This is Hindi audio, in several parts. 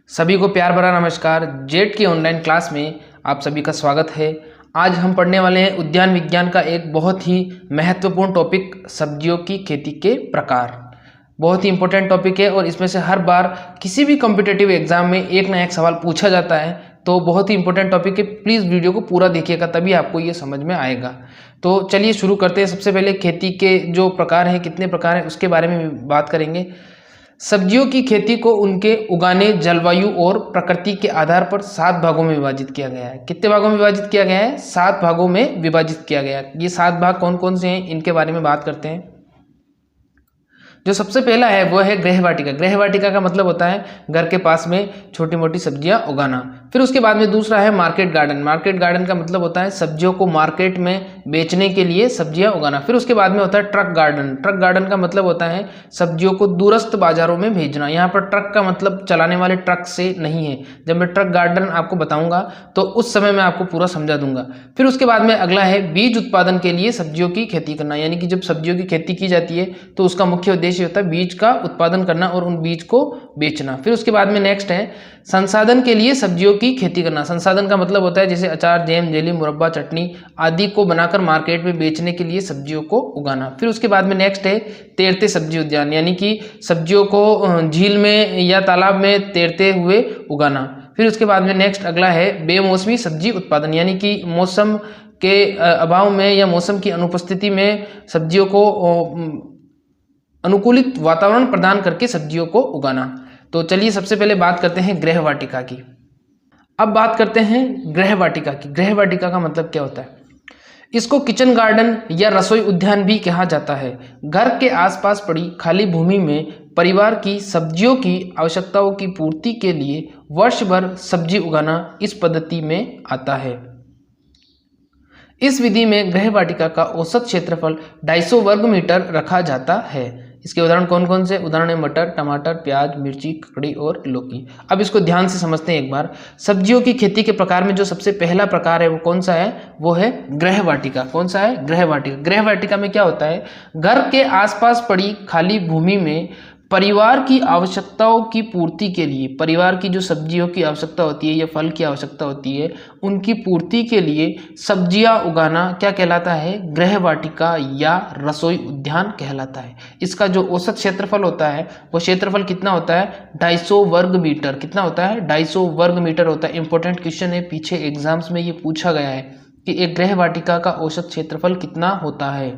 सभी को प्यार भरा नमस्कार। जेट की ऑनलाइन क्लास में आप सभी का स्वागत है। आज हम पढ़ने वाले हैं उद्यान विज्ञान का एक बहुत ही महत्वपूर्ण टॉपिक, सब्जियों की खेती के प्रकार। बहुत ही इंपॉर्टेंट टॉपिक है और इसमें से हर बार किसी भी कॉम्पिटिटिव एग्जाम में एक ना एक सवाल पूछा जाता है, तो बहुत ही इंपॉर्टेंट टॉपिक है। प्लीज़ वीडियो को पूरा देखिएगा, तभी आपको ये समझ में आएगा। तो चलिए शुरू करते हैं। सबसे पहले खेती के जो प्रकार हैं, कितने प्रकार हैं, उसके बारे में बात करेंगे। सब्जियों की खेती को उनके उगाने, जलवायु और प्रकृति के आधार पर 7 भागों में विभाजित किया गया है। कितने भागों में विभाजित किया गया है? 7 भागों में विभाजित किया गया है। ये 7 भाग कौन कौन से हैं, इनके बारे में बात करते हैं। जो सबसे पहला है वो है गृहवाटिका। गृहवाटिका का मतलब होता है घर के पास में छोटी मोटी सब्जियां उगाना। फिर उसके बाद में दूसरा है मार्केट गार्डन। मार्केट गार्डन का मतलब होता है सब्जियों को मार्केट में बेचने के लिए सब्जियां उगाना। फिर उसके बाद में होता है ट्रक गार्डन। ट्रक गार्डन का मतलब होता है सब्जियों को दूरस्थ बाजारों में भेजना। यहाँ पर ट्रक का मतलब चलाने वाले ट्रक से नहीं है। जब मैं ट्रक गार्डन आपको बताऊंगा तो उस समय मैं आपको पूरा समझा दूंगा। फिर उसके बाद में अगला है बीज उत्पादन के लिए सब्जियों की खेती करना। यानी कि जब सब्जियों की खेती की जाती है तो उसका मुख्य उद्देश्य होता है बीज का उत्पादन करना और उन बीज को बेचना। फिर उसके बाद में नेक्स्ट है संसाधन के लिए सब्जियों की खेती करना। संसाधन का मतलब होता है जैसे अचार, जैम, जेली, मुरब्बा, चटनी आदि को बनाकर मार्केट में बेचने के लिए सब्जियों को उगाना। फिर उसके बाद में नेक्स्ट है तैरते सब्जी उद्यान। यानी कि सब्जियों को झील में या तालाब में तैरते हुए उगाना। फिर उसके बाद में नेक्स्ट अगला है बेमौसमी सब्जी उत्पादन। यानी कि मौसम के अभाव में या मौसम की अनुपस्थिति में सब्जियों को अनुकूलित वातावरण प्रदान करके सब्जियों को उगाना। तो चलिए सबसे पहले बात करते हैं गृहवाटिका की। अब बात करते हैं गृहवाटिका की। गृहवाटिका का मतलब क्या होता है? इसको किचन गार्डन या रसोई उद्यान भी कहा जाता है। घर के आसपास पड़ी खाली भूमि में परिवार की सब्जियों की आवश्यकताओं की पूर्ति के लिए वर्ष भर सब्जी उगाना इस पद्धति में आता है। इस विधि में गृहवाटिका का औसत क्षेत्रफल 250 वर्ग मीटर रखा जाता है। इसके उदाहरण कौन कौन से? उदाहरण है मटर, टमाटर, प्याज, मिर्ची, ककड़ी और लौकी। अब इसको ध्यान से समझते हैं एक बार। सब्जियों की खेती के प्रकार में जो सबसे पहला प्रकार है वो कौन सा है? वो है गृहवाटिका। कौन सा है? गृहवाटिका। गृहवाटिका में क्या होता है? घर के आसपास पड़ी खाली भूमि में परिवार की आवश्यकताओं की पूर्ति के लिए, परिवार की जो सब्जियों की आवश्यकता होती है या फल की आवश्यकता होती है, उनकी पूर्ति के लिए सब्जियां उगाना क्या कहलाता है? गृहवाटिका या रसोई उद्यान कहलाता है। इसका जो औसत क्षेत्रफल होता है वो क्षेत्रफल कितना होता है? 250 वर्ग मीटर। कितना होता है? 250 वर्ग मीटर होता है। इंपॉर्टेंट क्वेश्चन है, पीछे एग्जाम्स में ये पूछा गया है कि एक गृहवाटिका का औसत क्षेत्रफल कितना होता है।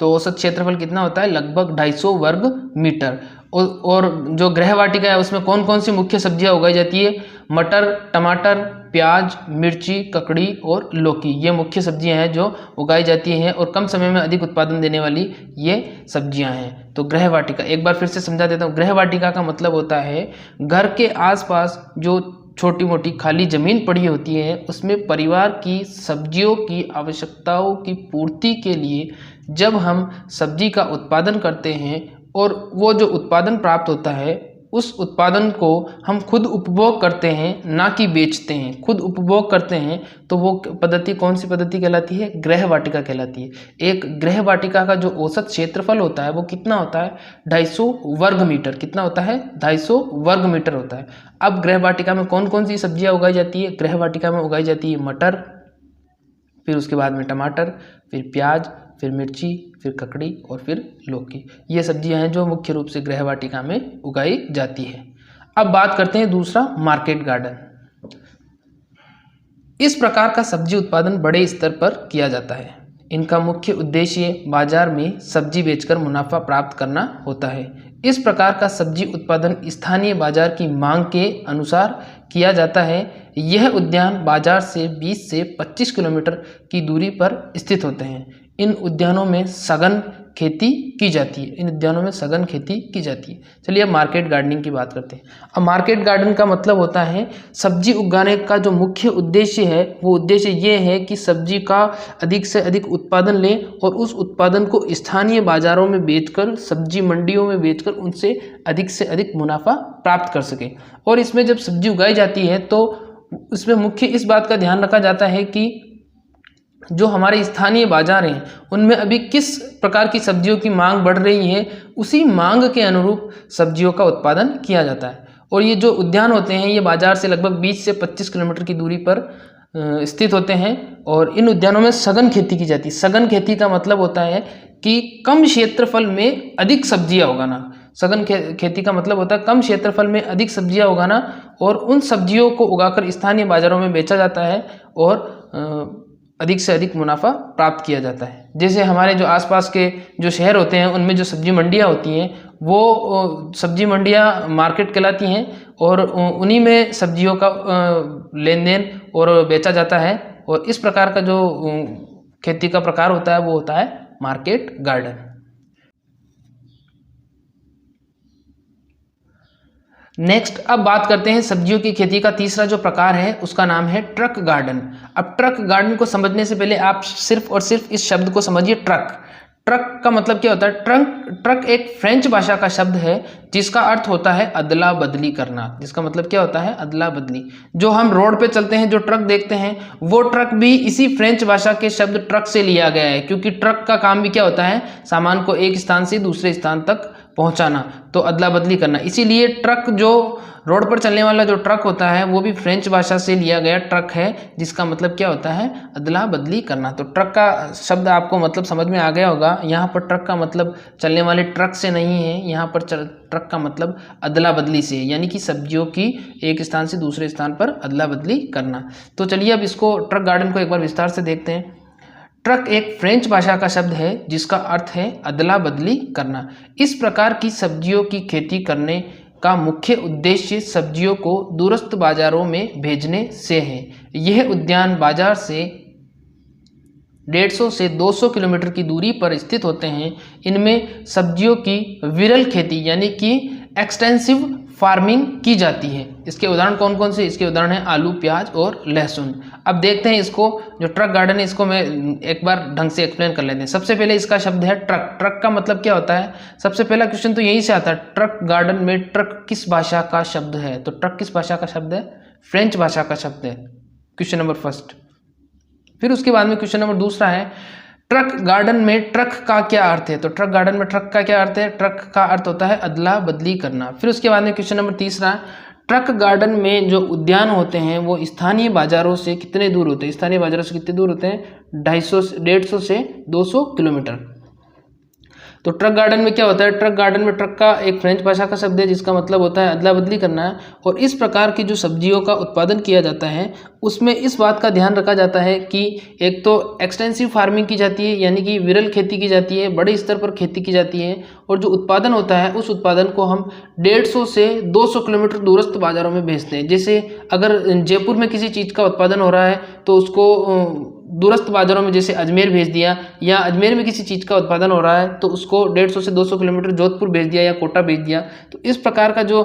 तो औसत क्षेत्रफल कितना होता है? लगभग 250 वर्ग मीटर। और जो गृहवाटिका है उसमें कौन कौन सी मुख्य सब्जियां उगाई जाती है? मटर, टमाटर, प्याज, मिर्ची, ककड़ी और लौकी। ये मुख्य सब्जियां हैं जो उगाई जाती हैं और कम समय में अधिक उत्पादन देने वाली ये सब्जियां हैं। तो गृहवाटिका एक बार फिर से समझा देता हूँ। गृहवाटिका का मतलब होता है घर के आसपास जो छोटी मोटी खाली जमीन पड़ी होती है उसमें परिवार की सब्जियों की आवश्यकताओं की पूर्ति के लिए जब हम सब्जी का उत्पादन करते हैं और वो जो उत्पादन प्राप्त होता है उस उत्पादन को हम खुद उपभोग करते हैं, ना कि बेचते हैं। खुद उपभोग करते हैं तो वो पद्धति कौन सी पद्धति कहलाती है? गृहवाटिका कहलाती है। एक गृहवाटिका का जो औसत क्षेत्रफल होता है वो कितना होता है? 250 वर्ग मीटर। कितना होता है? 250 वर्ग मीटर होता है। अब गृहवाटिका में कौन कौन सी सब्जियां उगाई जाती है? गृहवाटिका में उगाई जाती है मटर, फिर उसके बाद में टमाटर, फिर प्याज, फिर मिर्ची, फिर ककड़ी और फिर लौकी। ये सब्जियां हैं जो मुख्य रूप से गृहवाटिका में उगाई जाती है। अब बात करते हैं दूसरा, मार्केट गार्डन। इस प्रकार का सब्जी उत्पादन बड़े स्तर पर किया जाता है। इनका मुख्य उद्देश्य बाजार में सब्जी बेचकर मुनाफा प्राप्त करना होता है। इस प्रकार का सब्जी उत्पादन स्थानीय बाजार की मांग के अनुसार किया जाता है। यह उद्यान बाजार से 20 से 25 किलोमीटर की दूरी पर स्थित होते हैं। इन उद्यानों में सघन खेती की जाती है। इन उद्यानों में सघन खेती की जाती है। चलिए अब मार्केट गार्डनिंग की बात करते हैं। अब मार्केट गार्डन का मतलब होता है सब्जी उगाने का जो मुख्य उद्देश्य है वो उद्देश्य ये है कि सब्जी का अधिक से अधिक उत्पादन लें और उस उत्पादन को स्थानीय बाजारों में बेचकर, सब्जी मंडियों में बेचकर उनसे अधिक से अधिक मुनाफा प्राप्त कर सकें। और इसमें जब सब्जी उगाई जाती है तो उसमें मुख्य इस बात का ध्यान रखा जाता है कि जो हमारे स्थानीय बाजार हैं उनमें अभी किस प्रकार की सब्जियों की मांग बढ़ रही है, उसी मांग के अनुरूप सब्जियों का उत्पादन किया जाता है। और ये जो उद्यान होते हैं ये बाजार से लगभग 20 से 25 किलोमीटर की दूरी पर स्थित होते हैं और इन उद्यानों में सघन खेती की जाती है। सघन खेती का मतलब होता है कि कम क्षेत्रफल में अधिक सब्जियां उगाना। सघन खेती का मतलब होता है कम क्षेत्रफल में अधिक सब्जियां उगाना और उन सब्जियों को उगाकर स्थानीय बाजारों में बेचा जाता है और अधिक से अधिक मुनाफा प्राप्त किया जाता है। जैसे हमारे जो आसपास के जो शहर होते हैं उनमें जो सब्जी मंडियाँ होती हैं वो सब्जी मंडियाँ मार्केट कहलाती हैं और उन्हीं में सब्जियों का लेन देन और बेचा जाता है और इस प्रकार का जो खेती का प्रकार होता है वो होता है मार्केट गार्डन। नेक्स्ट अब बात करते हैं सब्जियों की खेती का तीसरा जो प्रकार है उसका नाम है ट्रक गार्डन। अब ट्रक गार्डन को समझने से पहले आप सिर्फ और सिर्फ इस शब्द को समझिए ट्रक। ट्रक का मतलब क्या होता है? ट्रक एक फ्रेंच भाषा का शब्द है जिसका अर्थ होता है अदला बदली करना। जिसका मतलब क्या होता है? अदला बदली। जो हम रोड पे चलते हैं जो ट्रक देखते हैं वो ट्रक भी इसी फ्रेंच भाषा के शब्द ट्रक से लिया गया है, क्योंकि ट्रक का काम भी क्या होता है? सामान को एक स्थान से दूसरे स्थान तक पहुंचाना, तो अदला बदली करना। इसीलिए ट्रक जो रोड पर चलने वाला जो ट्रक होता है वो भी फ्रेंच भाषा से लिया गया ट्रक है, जिसका मतलब क्या होता है? अदला बदली करना। तो ट्रक का शब्द आपको मतलब समझ में आ गया होगा। यहाँ पर ट्रक का मतलब चलने वाले ट्रक से नहीं है, यहाँ पर ट्रक का मतलब अदला बदली से, यानी कि सब्जियों की एक स्थान से दूसरे स्थान पर अदला बदली करना। तो चलिए अब इसको ट्रक गार्डन को एक बार विस्तार से देखते हैं। ट्रक एक फ्रेंच भाषा का शब्द है जिसका अर्थ है अदला बदली करना। इस प्रकार की सब्जियों की खेती करने का मुख्य उद्देश्य सब्जियों को दूरस्थ बाजारों में भेजने से है। यह उद्यान बाजार से 150 से 200 किलोमीटर की दूरी पर स्थित होते हैं। इनमें सब्जियों की विरल खेती यानी कि एक्सटेंसिव फार्मिंग की जाती है। इसके उदाहरण कौन कौन से? इसके उदाहरण हैं आलू, प्याज और लहसुन। अब देखते हैं इसको, जो ट्रक गार्डन है इसको मैं एक बार ढंग से एक्सप्लेन कर लेते हैं। सबसे पहले इसका शब्द है ट्रक। ट्रक का मतलब क्या होता है? सबसे पहला क्वेश्चन तो यहीं से आता है, ट्रक गार्डन में ट्रक किस भाषा का शब्द है? तो ट्रक किस भाषा का शब्द है? फ्रेंच भाषा का शब्द है। Question number first. फिर उसके बाद में क्वेश्चन नंबर दूसरा है, ट्रक गार्डन में ट्रक का क्या अर्थ है? तो ट्रक गार्डन में ट्रक का क्या अर्थ है? ट्रक का अर्थ होता है अदला बदली करना। फिर उसके बाद में क्वेश्चन नंबर तीसरा, ट्रक गार्डन में जो उद्यान होते हैं वो स्थानीय बाजारों से कितने दूर होते हैं? स्थानीय बाजारों से कितने दूर होते हैं? 150 से 200 किलोमीटर। तो ट्रक गार्डन में क्या होता है? ट्रक गार्डन में ट्रक का एक फ्रेंच भाषा का शब्द है जिसका मतलब होता है अदला बदली करना है। और इस प्रकार की जो सब्जियों का उत्पादन किया जाता है उसमें इस बात का ध्यान रखा जाता है कि एक तो एक्सटेंसिव फार्मिंग की जाती है, यानी कि विरल खेती की जाती है, बड़े स्तर पर खेती की जाती है, और जो उत्पादन होता है उस उत्पादन को हम 150 से 200 किलोमीटर दूरस्थ बाजारों में भेजते हैं। जैसे अगर जयपुर में किसी चीज़ का उत्पादन हो रहा है तो उसको दूरस्थ बाजारों में जैसे अजमेर भेज दिया, या अजमेर में किसी चीज़ का उत्पादन हो रहा है तो उसको 150 से 200 किलोमीटर जोधपुर भेज दिया या कोटा भेज दिया। तो इस प्रकार का जो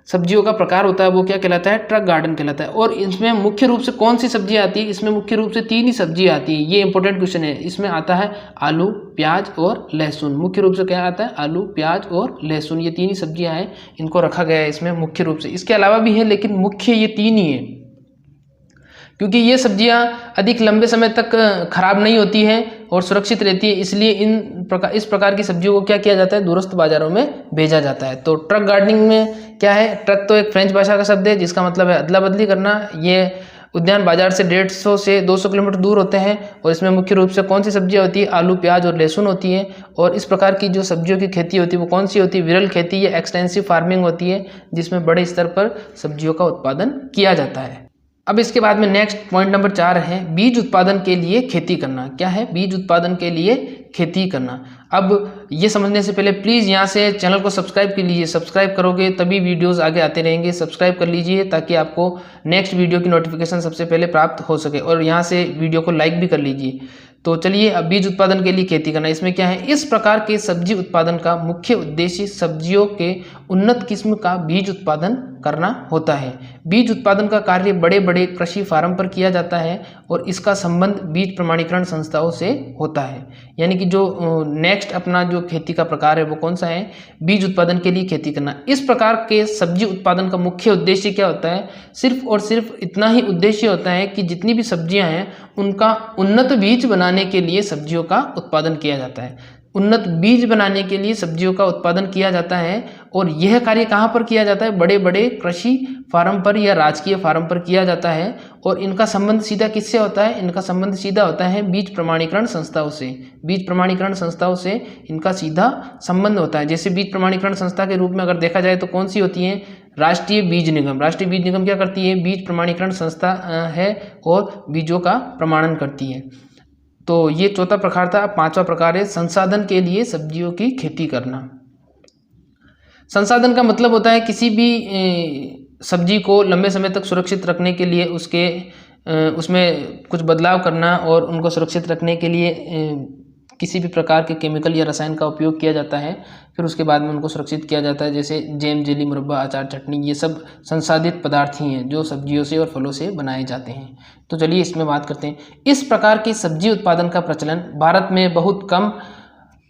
सब्जियों का प्रकार होता है वो क्या कहलाता है? ट्रक गार्डन कहलाता है। और इसमें मुख्य रूप से कौन सी सब्जी आती है? इसमें मुख्य रूप से 3 ही सब्जी आती है। ये इंपॉर्टेंट क्वेश्चन है। इसमें आता है आलू, प्याज और लहसुन। मुख्य रूप से क्या आता है? आलू, प्याज और लहसुन, ये 3 ही सब्जियां हैं, इनको रखा गया है इसमें मुख्य रूप से। इसके अलावा भी है लेकिन मुख्य ये 3 ही है, क्योंकि ये सब्जियां अधिक लंबे समय तक खराब नहीं होती हैं और सुरक्षित रहती है, इसलिए इस प्रकार की सब्जियों को क्या किया जाता है? दूरस्थ बाजारों में भेजा जाता है। तो ट्रक गार्डनिंग में क्या है? ट्रक तो एक फ्रेंच भाषा का शब्द है जिसका मतलब है अदला बदली करना। ये उद्यान बाजार से 150 से 200 किलोमीटर दूर होते हैं और इसमें मुख्य रूप से कौन सी सब्जियां होती है? आलू, प्याज और लहसुन होती है। और इस प्रकार की जो सब्जियों की खेती होती है वो कौन सी होती है? विरल खेती या एक्सटेंसिव फार्मिंग होती है, जिसमें बड़े स्तर पर सब्जियों का उत्पादन किया जाता है। अब इसके बाद में नेक्स्ट पॉइंट नंबर 4 है बीज उत्पादन के लिए खेती करना। क्या है? बीज उत्पादन के लिए खेती करना। अब ये समझने से पहले प्लीज़ यहाँ से चैनल को सब्सक्राइब कर लीजिए। सब्सक्राइब करोगे तभी वीडियोस आगे आते रहेंगे। सब्सक्राइब कर लीजिए ताकि आपको नेक्स्ट वीडियो की नोटिफिकेशन सबसे पहले प्राप्त हो सके, और यहाँ से वीडियो को लाइक भी कर लीजिए। तो चलिए अब बीज उत्पादन के लिए खेती करना, इसमें क्या है? इस प्रकार के सब्जी उत्पादन का मुख्य उद्देश्य सब्जियों के उन्नत किस्म का बीज उत्पादन करना होता है। बीज उत्पादन का कार्य बड़े बड़े कृषि फार्म पर किया जाता है और इसका संबंध बीज प्रमाणीकरण संस्थाओं से होता है। यानी कि जो नेक्स्ट अपना जो खेती का प्रकार है वो कौन सा है? बीज उत्पादन के लिए खेती करना। इस प्रकार के सब्जी उत्पादन का मुख्य उद्देश्य क्या होता है? सिर्फ और सिर्फ इतना ही उद्देश्य होता है कि जितनी भी सब्जियां हैं उनका उन्नत बीज बनाने के लिए सब्जियों का उत्पादन किया जाता है। उन्नत बीज बनाने के लिए सब्जियों का उत्पादन किया जाता है और यह कार्य कहाँ पर किया जाता है? बड़े बड़े कृषि फार्म पर या राजकीय फार्म पर किया जाता है। और इनका संबंध सीधा किससे होता है? इनका संबंध सीधा होता है बीज प्रमाणीकरण संस्थाओं से। बीज प्रमाणीकरण संस्थाओं से इनका सीधा संबंध होता है। जैसे बीज प्रमाणीकरण संस्था के रूप में अगर देखा जाए तो कौन सी होती है? राष्ट्रीय बीज निगम। राष्ट्रीय बीज निगम क्या करती है? बीज प्रमाणीकरण संस्था है और बीजों का प्रमाणन करती है। तो ये चौथा प्रकार था। पांचवा प्रकार है संसाधन के लिए सब्जियों की खेती करना। संसाधन का मतलब होता है किसी भी सब्जी को लंबे समय तक सुरक्षित रखने के लिए उसमें कुछ बदलाव करना और उनको सुरक्षित रखने के लिए किसी भी प्रकार के केमिकल या रसायन का उपयोग किया जाता है, फिर उसके बाद में उनको सुरक्षित किया जाता है। जैसे जैम, जेली, मुरब्बा, अचार, चटनी, ये सब संसाधित पदार्थ ही हैं जो सब्जियों से और फलों से बनाए जाते हैं। तो चलिए इसमें बात करते हैं। इस प्रकार के सब्जी उत्पादन का प्रचलन भारत में बहुत कम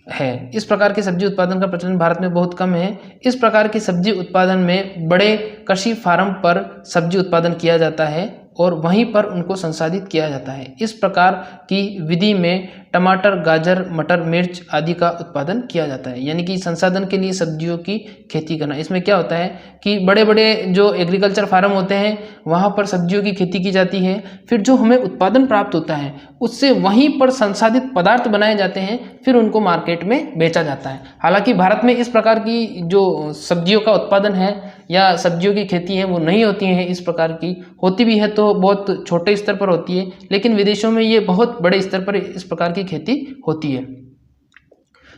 है। इस प्रकार के सब्जी उत्पादन का प्रचलन भारत में बहुत कम है। इस प्रकार के सब्जी उत्पादन में बड़े कृषि फार्म पर सब्जी उत्पादन किया जाता है और वहीं पर उनको संसाधित किया जाता है। इस प्रकार की विधि में टमाटर, गाजर, मटर, मिर्च आदि का उत्पादन किया जाता है। यानी कि संसाधन के लिए सब्जियों की खेती करना। इसमें क्या होता है कि बड़े बड़े जो एग्रीकल्चर फार्म होते हैं वहाँ पर सब्जियों की खेती की जाती है। फिर जो हमें उत्पादन प्राप्त होता है उससे वहीं पर संसाधित पदार्थ बनाए जाते हैं, फिर उनको मार्केट में बेचा जाता है। हालांकि भारत में इस प्रकार की जो सब्जियों का उत्पादन है या सब्जियों की खेती है वो नहीं होती है। इस प्रकार की होती भी है तो बहुत छोटे स्तर पर होती है, लेकिन विदेशों में ये बहुत बड़े स्तर पर इस प्रकार की खेती होती है।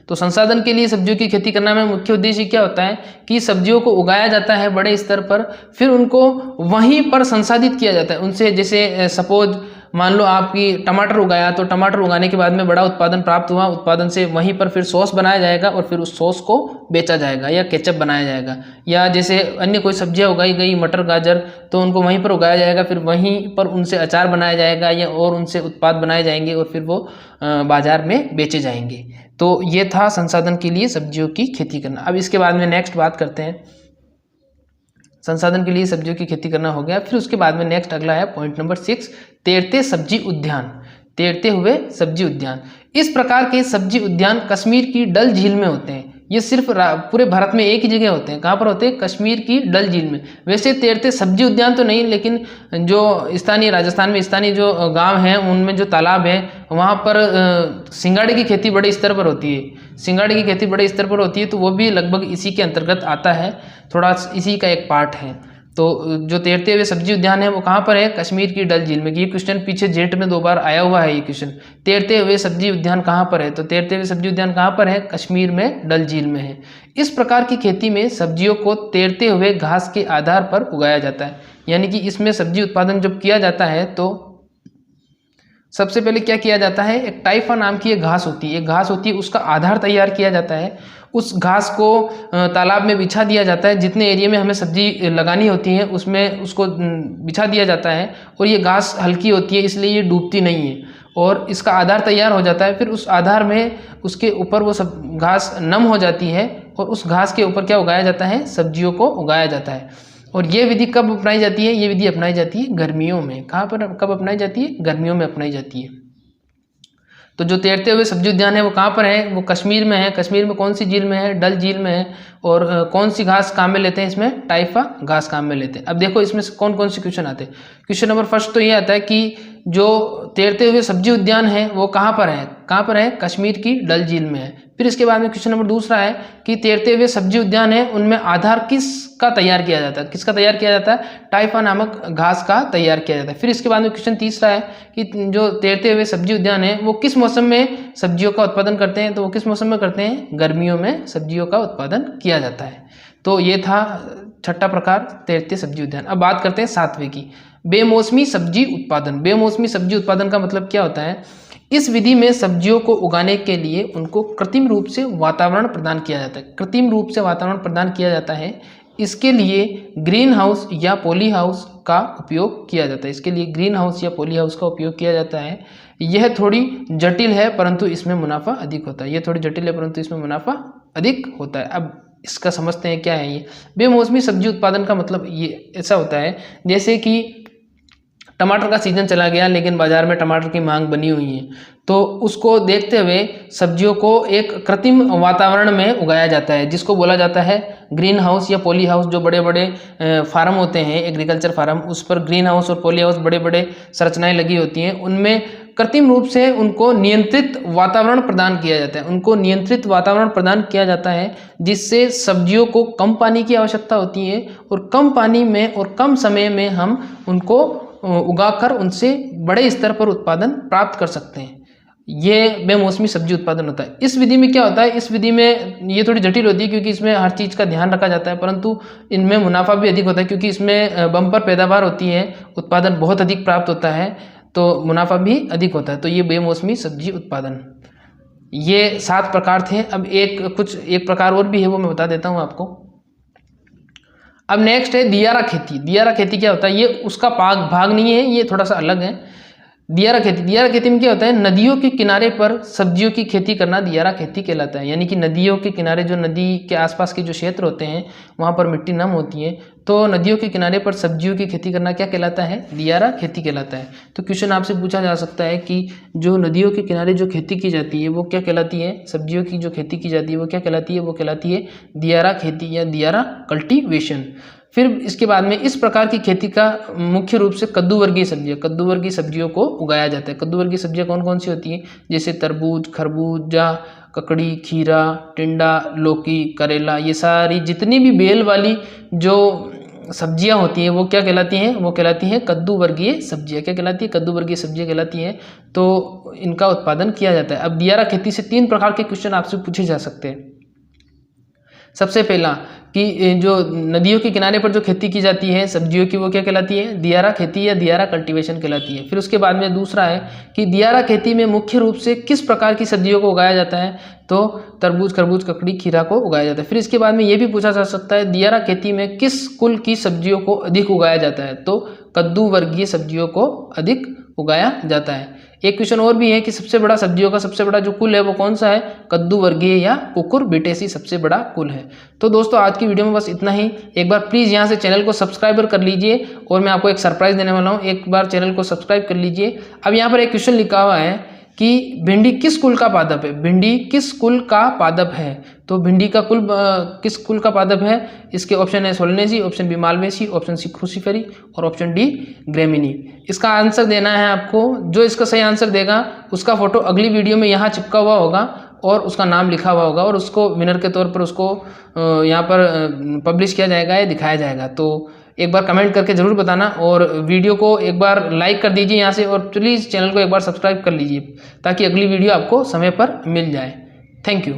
तो संसाधन के लिए सब्जियों की खेती करना में मुख्य उद्देश्य क्या होता है कि सब्जियों को उगाया जाता है बड़े स्तर पर, फिर उनको वहीं पर संसाधित किया जाता है। उनसे जैसे सपोज मान लो आपकी टमाटर उगाया, तो टमाटर उगाने के बाद में बड़ा उत्पादन प्राप्त हुआ, उत्पादन से वहीं पर फिर सॉस बनाया जाएगा और फिर उस सॉस को बेचा जाएगा या केचप बनाया जाएगा। या जैसे अन्य कोई सब्जियां उगाई गई, मटर, गाजर, तो उनको वहीं पर उगाया जाएगा, फिर वहीं पर उनसे अचार बनाया जाएगा या और उनसे उत्पाद बनाए जाएंगे और फिर वो बाजार में बेचे जाएंगे। तो ये था संसाधन के लिए सब्जियों की खेती करना। अब इसके बाद में नेक्स्ट बात करते हैं। संसाधन के लिए सब्जियों की खेती करना हो गया। फिर उसके बाद में नेक्स्ट अगला है पॉइंट नंबर 6, तैरते सब्जी उद्यान। तैरते हुए सब्जी उद्यान। इस प्रकार के सब्जी उद्यान कश्मीर की डल झील में होते हैं। ये सिर्फ पूरे भारत में एक ही जगह होते हैं। कहाँ पर होते हैं? कश्मीर की डल झील में। वैसे तैरते सब्जी उद्यान तो नहीं, लेकिन जो स्थानीय राजस्थान में स्थानीय जो गांव हैं उनमें जो तालाब है वहाँ पर सिंगाड़े की खेती बड़े स्तर पर होती है। सिंगाड़े की खेती बड़े स्तर पर होती है, तो वो भी लगभग इसी के अंतर्गत आता है, थोड़ा इसी का एक पार्ट है। तो जो तैरते हुए सब्जी उद्यान है वो कहाँ पर है? कश्मीर की डल झील में। ये क्वेश्चन पीछे जेट में 2 बार आया हुआ है। ये क्वेश्चन तैरते हुए सब्जी उद्यान कहाँ पर है? तो तैरते हुए सब्जी उद्यान कहाँ पर है? कश्मीर में डल झील में है। इस प्रकार की खेती में सब्जियों को तैरते हुए घास के आधार पर उगाया जाता है। यानी कि इसमें सब्जी उत्पादन जब किया जाता है तो सबसे पहले क्या किया जाता है? एक टाइफा नाम की एक घास होती है, उसका आधार तैयार किया जाता है। उस घास को तालाब में बिछा दिया जाता है। जितने एरिया में हमें सब्जी लगानी होती है उसमें उसको बिछा दिया जाता है। और ये घास हल्की होती है इसलिए ये डूबती नहीं है, और इसका आधार तैयार हो जाता है। फिर उस आधार में उसके ऊपर वो सब घास नम हो जाती है और उस घास के ऊपर क्या उगाया जाता है? सब्जियों को उगाया जाता है। और ये विधि कब अपनाई जाती है? ये विधि अपनाई जाती है गर्मियों में। कहाँ पर कब अपनाई जाती है? गर्मियों में अपनाई जाती है। तो जो तैरते हुए सब्जी उद्यान है वो कहाँ पर है? वो कश्मीर में है। कश्मीर में कौन सी झील में है? डल झील में है। और कौन सी घास काम में लेते हैं? इसमें टाइफा घास काम में लेते हैं। अब देखो इसमें से कौन कौन से क्वेश्चन आते हैं। क्वेश्चन नंबर फर्स्ट तो ये आता है कि जो तैरते हुए सब्जी उद्यान है वो कहाँ पर है? कहाँ पर है? कश्मीर की डल झील में है। फिर इसके बाद में क्वेश्चन नंबर दूसरा है कि तैरते हुए सब्जी उद्यान है उनमें आधार किसका तैयार किया जाता है? किसका तैयार किया जाता है? टाइफा नामक घास का तैयार किया जाता है। फिर इसके बाद में क्वेश्चन तीसरा है कि जो तैरते हुए सब्जी उद्यान है वो किस मौसम में सब्जियों का उत्पादन करते हैं? तो वो किस मौसम में करते हैं? गर्मियों में सब्जियों का उत्पादन किया जाता है। तो ये था छठा प्रकार तैरते सब्जी उद्यान। अब बात करते हैं 7वें की, बेमौसमी सब्जी उत्पादन। बेमौसमी सब्जी उत्पादन का मतलब क्या होता है? इस विधि में सब्जियों को उगाने के लिए उनको कृत्रिम रूप से वातावरण प्रदान किया जाता है। कृत्रिम रूप से वातावरण प्रदान किया जाता है। इसके लिए ग्रीन हाउस या पॉली हाउस का उपयोग किया जाता है। इसके लिए ग्रीन हाउस या पॉली हाउस का उपयोग किया जाता है। यह थोड़ी जटिल है परंतु इसमें मुनाफा अधिक होता है। यह थोड़ी जटिल है परंतु इसमें मुनाफा अधिक होता है। अब इसका समझते हैं क्या है ये बेमौसमी सब्जी उत्पादन का मतलब। ये ऐसा होता है जैसे कि टमाटर का सीजन चला गया लेकिन बाजार में टमाटर की मांग बनी हुई है, तो उसको देखते हुए सब्जियों को एक कृत्रिम वातावरण में उगाया जाता है जिसको बोला जाता है ग्रीन हाउस या पॉली हाउस। जो बड़े बड़े फार्म होते हैं एग्रीकल्चर फार्म, उस पर ग्रीन हाउस और पॉली हाउस बड़े बड़े संरचनाएं लगी होती हैं, उनमें कृत्रिम रूप से उनको नियंत्रित वातावरण प्रदान किया जाता है। उनको नियंत्रित वातावरण प्रदान किया जाता है जिससे सब्जियों को कम पानी की आवश्यकता होती है और कम पानी में और कम समय में हम उनको उगाकर उनसे बड़े स्तर पर उत्पादन प्राप्त कर सकते हैं। ये बेमौसमी सब्जी उत्पादन होता है। इस विधि में क्या होता है, इस विधि में ये थोड़ी जटिल होती है क्योंकि इसमें हर चीज़ का ध्यान रखा जाता है, परंतु इनमें मुनाफा भी अधिक होता है क्योंकि इसमें बम्पर पैदावार होती है, उत्पादन बहुत अधिक प्राप्त होता है, तो मुनाफा भी अधिक होता है। तो ये बेमौसमी सब्जी उत्पादन, ये 7 प्रकार थे। अब एक प्रकार और भी है, वो मैं बता देता हूँ आपको। अब नेक्स्ट है दियारा खेती। दियारा खेती क्या होता है, ये उसका भाग नहीं है, ये थोड़ा सा अलग है। दियारा खेती में क्या होता है, नदियों के किनारे पर सब्जियों की खेती करना दियारा खेती कहलाता है। यानी कि नदियों के किनारे, जो नदी के आसपास के जो क्षेत्र होते हैं वहाँ पर मिट्टी नम होती है, तो नदियों के किनारे पर सब्जियों की खेती करना क्या कहलाता है, दियारा खेती कहलाता है। तो क्वेश्चन आपसे पूछा जा सकता है कि जो नदियों के किनारे जो खेती की जाती है वो क्या कहलाती है, सब्जियों की जो खेती की जाती है वो क्या कहलाती है, वो कहलाती है दियारा खेती या दियारा कल्टीवेशन। फिर इसके बाद में इस प्रकार की खेती का मुख्य रूप से कद्दू वर्गीय सब्जियों को उगाया जाता है। कद्दू वर्गीय सब्जियां कौन कौन सी होती हैं, जैसे तरबूज, खरबूजा, ककड़ी, खीरा, टिंडा, लौकी, करेला, ये सारी जितनी भी बेल वाली जो सब्जियां होती हैं वो क्या कहलाती हैं, वो कहलाती हैं कद्दू वर्गीय सब्जियां। क्या कहलाती है, कद्दू वर्गीय सब्जियां कहलाती हैं। तो इनका उत्पादन किया जाता है। अब दियारा खेती से 3 प्रकार के क्वेश्चन आपसे पूछे जा सकते हैं। सबसे पहला कि जो नदियों के किनारे पर जो खेती की जाती है सब्जियों की, वो क्या कहलाती है, दियारा खेती या दियारा कल्टीवेशन कहलाती है। फिर उसके बाद में दूसरा है कि दियारा खेती में मुख्य रूप से किस प्रकार की सब्जियों को उगाया जाता है, तो तरबूज, खरबूज, ककड़ी, खीरा को उगाया जाता है। फिर इसके बाद में ये भी पूछा जा सकता है दियारा खेती में किस कुल की सब्जियों को अधिक उगाया जाता है, तो कद्दू वर्गीय सब्जियों को अधिक उगाया जाता है। एक क्वेश्चन और भी है कि सबसे बड़ा सब्जियों का सबसे बड़ा जो कुल है वो कौन सा है, कद्दू वर्गीय या कुकुरबिटेसी सबसे बड़ा कुल है। तो दोस्तों आज की वीडियो में बस इतना ही। एक बार प्लीज़ यहाँ से चैनल को सब्सक्राइब कर लीजिए और मैं आपको एक सरप्राइज देने वाला हूँ, एक बार चैनल को सब्सक्राइब कर लीजिए। अब यहाँ पर एक क्वेश्चन लिखा हुआ है कि भिंडी किस कुल का पादप है, भिंडी किस कुल का पादप है, तो भिंडी का कुल किस कुल का पादप है, इसके ऑप्शन है solanaceae, option B malvaceae, option C cruciferae और ऑप्शन डी ग्रेमिनी। इसका आंसर देना है आपको। जो इसका सही आंसर देगा उसका फोटो अगली वीडियो में यहाँ चिपका हुआ होगा और उसका नाम लिखा हुआ होगा और उसको विनर के तौर पर उसको यहाँ पर पब्लिश किया जाएगा या दिखाया जाएगा। तो एक बार कमेंट करके ज़रूर बताना और वीडियो को एक बार लाइक कर दीजिए यहाँ से, और प्लीज़ चैनल को एक बार सब्सक्राइब कर लीजिए ताकि अगली वीडियो आपको समय पर मिल जाए। Thank you.